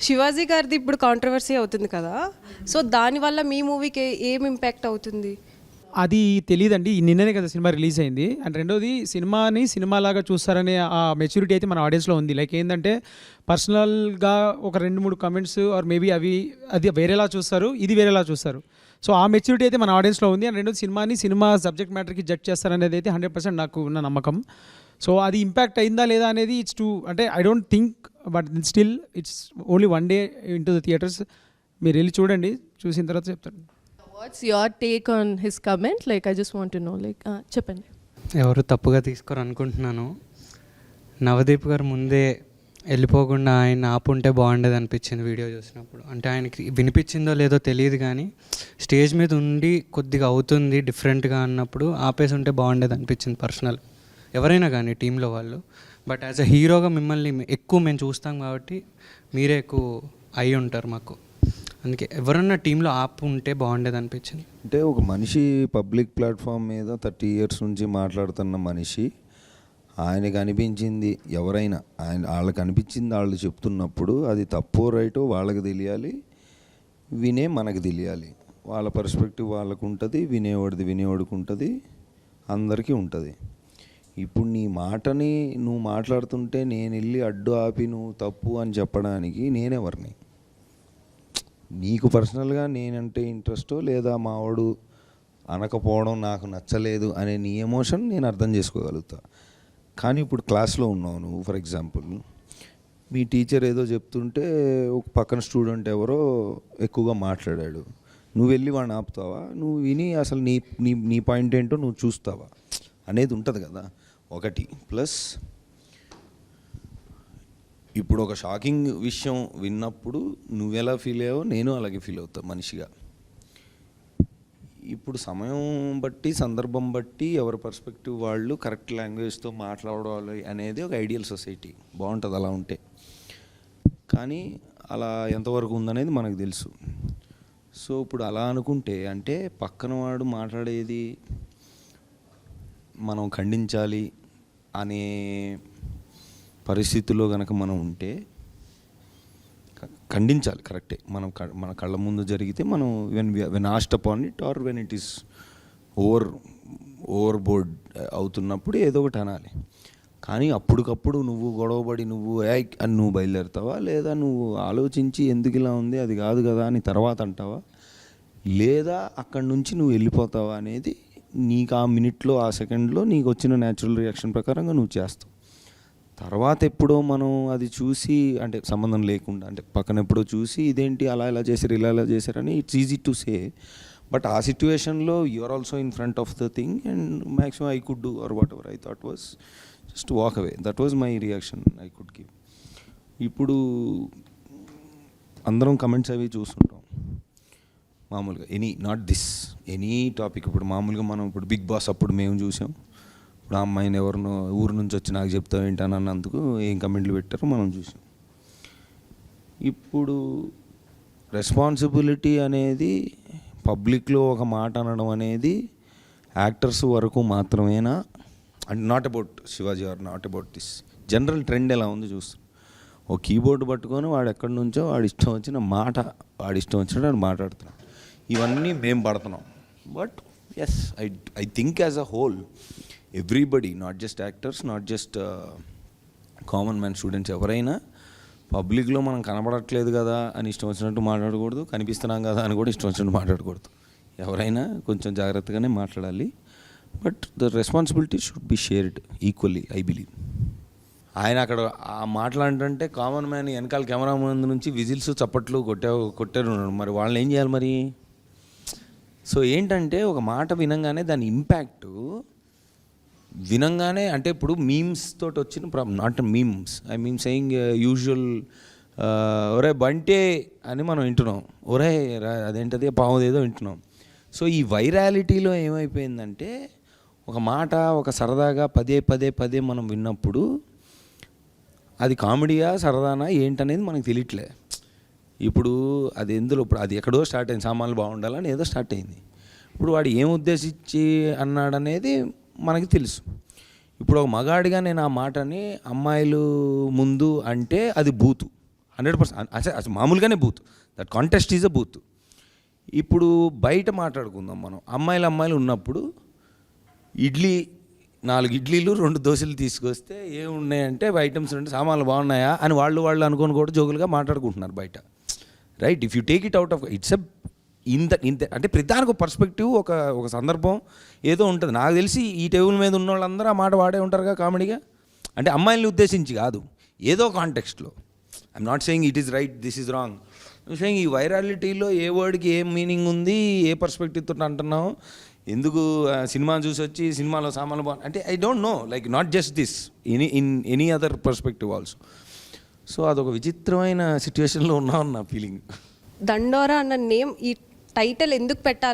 శివాజీ గారిది ఇప్పుడు కాంట్రవర్సీ అవుతుంది కదా, సో దానివల్ల మీ మూవీకి ఏం ఇంపాక్ట్ అవుతుంది? అది తెలియదండి, నిన్ననే కదా సినిమా రిలీజ్ అయింది. అండ్ రెండోది సినిమాని సినిమాలాగా చూస్తారనే ఆ మెచ్యూరిటీ అయితే మన ఆడియన్స్లో ఉంది. లైక్ ఏంటంటే పర్సనల్గా ఒక 2-3 కమెంట్స్ ఆర్ మేబీ అది వేరేలా చూస్తారు, ఇది వేరేలా చూస్తారు. సో ఆ మెచ్యూరిటీ అయితే మన ఆడియన్స్లో ఉంది. అండ్ రెండోది సినిమా సబ్జెక్ట్ మ్యాటర్కి జడ్జ్ చేస్తారనేది అయితే 100% నాకు ఉన్న నమ్మకం. సో అది ఇంపాక్ట్ అయిందా లేదా అనేది ఇట్స్ టూ, అంటే I don't think, but still it's only 1 day in to the theatres. మీరు వెళ్ళి చూడండి, చూసిన తర్వాత చెప్తాను. What's your take on his comment? Like I just want to know, like చెప్పండి. ఎవరు తప్పుగా తీసుకోరు అనుకుంటున్నాను. నవదీప్ గారు ముందే వెళ్ళిపోకుండా ఆయన ఆపుంటే బాగుండేది అనిపించింది వీడియో చూసినప్పుడు. అంటే ఆయనకి వినిపించిందో లేదో తెలియదు కానీ స్టేజ్ మీద ఉండి కొద్దిగా అవుతుంది డిఫరెంట్గా అన్నప్పుడు ఆపేసి ఉంటే బాగుండేది అనిపించింది పర్సనల్. ఎవరైనా కానీ టీంలో వాళ్ళు. బట్ యాజ్ అ హీరోగా మిమ్మల్ని ఎక్కువ మేము చూస్తాం కాబట్టి మీరే ఎక్కువ అయి ఉంటారు మాకు. అందుకే ఎవరన్నా టీంలో ఆపు ఉంటే బాగుండేది అనిపించింది. అంటే ఒక మనిషి పబ్లిక్ ప్లాట్ఫామ్ మీద 30 years నుంచి మాట్లాడుతున్న మనిషి, ఆయనకు అనిపించింది ఎవరైనా వాళ్ళకి అనిపించింది వాళ్ళు చెప్తున్నప్పుడు అది తప్పో రైటో వాళ్ళకి తెలియాలి, వినే మనకు తెలియాలి. వాళ్ళ పర్స్పెక్టివ్ వాళ్ళకు ఉంటుంది, వినేవాడికి ఉంటుంది, అందరికీ ఉంటుంది. ఇప్పుడు నీ మాటని నువ్వు మాట్లాడుతుంటే నేను వెళ్ళి అడ్డు ఆపి నువ్వు తప్పు అని చెప్పడానికి నేనెవరిని? నీకు పర్సనల్గా నేనంటే ఇంట్రెస్టో లేదా మావాడు అనకపోవడం నాకు నచ్చలేదు అనే నీ ఎమోషన్ నేను అర్థం చేసుకోగలుగుతా. కానీ ఇప్పుడు క్లాస్లో ఉన్నావు నువ్వు, ఫర్ ఎగ్జాంపుల్ మీ టీచర్ ఏదో చెప్తుంటే ఒక పక్కన స్టూడెంట్ ఎవరో ఎక్కువగా మాట్లాడాడు, నువ్వు వెళ్ళి వాడిని ఆపుతావా? నువ్వు విని అసలు నీ పాయింట్ ఏంటో నువ్వు చూస్తావా అనేది ఉంటుంది కదా ఒకటి. ప్లస్ ఇప్పుడు ఒక షాకింగ్ విషయం విన్నప్పుడు నువ్వెలా ఫీల్ అయ్యావో నేను అలాగే ఫీల్ అవుతా మనిషిగా. ఇప్పుడు సమయం బట్టి సందర్భం బట్టి ఎవరి పర్స్పెక్టివ్ వాళ్ళు కరెక్ట్ లాంగ్వేజ్తో మాట్లాడాలి అనేది ఒక ఐడియల్ సొసైటీ, బాగుంటుంది అలా ఉంటే. కానీ అలా ఎంతవరకు ఉందనేది మనకు తెలుసు. సో ఇప్పుడు అలా అనుకుంటే అంటే పక్కన వాడు మాట్లాడేది మనం ఖండించాలి అనే పరిస్థితుల్లో కనుక మనం ఉంటే ఖండించాలి, కరెక్టే. మన కళ్ళ ముందు జరిగితే మనం when asked upon it or when it is over board అవుతున్నప్పుడు ఏదో ఒకటి అనాలి. కానీ అప్పటికప్పుడు నువ్వు గొడవపడి నువ్వు బయలుదేరుతావా, లేదా నువ్వు ఆలోచించి ఎందుకు ఇలా ఉంది అది కాదు కదా అని తర్వాత అంటావా, లేదా అక్కడి నుంచి నువ్వు వెళ్ళిపోతావా అనేది నీకు ఆ మినిట్లో ఆ సెకండ్లో నీకు వచ్చిన న్యాచురల్ రియాక్షన్ ప్రకారంగా నువ్వు చేస్తావు. తర్వాత ఎప్పుడో మనం అది చూసి అంటే సంబంధం లేకుండా అంటే పక్కన ఎప్పుడో చూసి ఇదేంటి అలా ఇలా చేశారు ఇలా చేశారని it's easy to say. But ఆ సిచ్యువేషన్లో you're also in front of the thing and maximum I could do or whatever I thought was just walk away. That was my reaction I could give. ఇప్పుడు అందరం comments అవి చూస్తుంటాం మామూలుగా, any topic. ఇప్పుడు మామూలుగా మనం ఇప్పుడు big boss అప్పుడు మేము చూసాం, ఇప్పుడు ఆ అమ్మాయిని ఎవరినో ఊరు నుంచి వచ్చి నాకు చెప్తావు ఏంటని అన్నందుకు ఏం కమెంట్లు పెట్టారో మనం చూసాం. ఇప్పుడు రెస్పాన్సిబిలిటీ అనేది పబ్లిక్లో ఒక మాట అనడం అనేది యాక్టర్స్ వరకు మాత్రమేనా? And not about Shivaji or not about this, general trend ఎలా ఉంది చూస్తాం. ఓ కీబోర్డు పట్టుకొని వాడు ఎక్కడి నుంచో వాడి ఇష్టం వచ్చిన మాట వాడి ఇష్టం వచ్చినట్టు మాట్లాడుతున్నాడు. ఇవన్నీ మేము పడుతున్నాం. But yes I think as a whole everybody, not just actors, not just common man students, ఎవరైనా పబ్లిక్లో మనం కనబడట్లేదు కదా అని ఇష్టం వచ్చినట్టు మాట్లాడకూడదు, కనిపిస్తున్నాం కదా అని కూడా ఇష్టం వచ్చినట్టు మాట్లాడకూడదు. ఎవరైనా కొంచెం జాగ్రత్తగానే మాట్లాడాలి. But the responsibility should be shared equally I believe. ఆయన అక్కడ ఆ మాట్లాడంటే కామన్ మ్యాన్ వెనకాల కెమెరా ముందు నుంచి విజిల్స్ చప్పట్లు కొట్టారు, మరి వాళ్ళని ఏం చేయాలి మరి? సో ఏంటంటే ఒక మాట వినంగానే దాని ఇంపాక్ట్ వినంగానే అంటే ఇప్పుడు మీమ్స్ తోటి వచ్చిన problem, not memes I mean saying usual ఒరే బంటే అని మనం వింటున్నాం, ఒరే అదేంటది పావుదేదో వింటున్నాం. సో ఈ వైరాలిటీలో ఏమైపోయిందంటే ఒక మాట ఒక సరదాగా పదే మనం విన్నప్పుడు అది కామెడీయా సరదానా ఏంటనేది మనకు తెలియట్లే. ఇప్పుడు అది ఎందులో ఇప్పుడు అది ఎక్కడో స్టార్ట్ అయింది, సామాన్లు బాగుండాలని ఏదో స్టార్ట్ అయింది. ఇప్పుడు వాడు ఏం ఉద్దేశించి అన్నాడనేది మనకి తెలుసు. ఇప్పుడు ఒక మగాడిగా నేను ఆ మాటని అమ్మాయిలు ముందు అంటే అది బూతు, 100% అసలు మామూలుగానే booth, that contest is a booth. ఇప్పుడు బయట మాట్లాడుకుందాం మనం, అమ్మాయిలు ఉన్నప్పుడు నాలుగు ఇడ్లీలు 2 దోశలు తీసుకొస్తే ఏమున్నాయంటే ఐటమ్స్ ఉంటే సామాన్లు బాగున్నాయా అని వాళ్ళు అనుకొని కూడా జోకులుగా మాట్లాడుకుంటున్నారు బయట, right? If you take it out of it's ఇంత అంటే ప్రతిదానికి ఒక పర్స్పెక్టివ్, ఒక సందర్భం ఏదో ఉంటుంది. నాకు తెలిసి ఈ టేబుల్ మీద ఉన్న వాళ్ళందరూ ఆ మాట వాడే ఉంటారుగా కామెడీగా, అంటే అమ్మాయిల్ని ఉద్దేశించి కాదు, ఏదో కాంటెక్స్ట్లో. I'm not saying it is right, this is wrong. Saying ఈ వైరాలిటీలో ఏ వర్డ్కి ఏం మీనింగ్ ఉంది, ఏ పర్స్పెక్టివ్తో అంటున్నావు, ఎందుకు సినిమా చూసి వచ్చి సినిమాలో సామాన్లు బాగుంది అంటే I don't know, like not just this, in any other perspective also. So అదొక విచిత్రమైన సిచ్యువేషన్లో ఉన్నామని నా ఫీలింగ్. దండోరా అన్న నేమ్, ఈ టైటిల్ ఎందుకు పెట్టాలి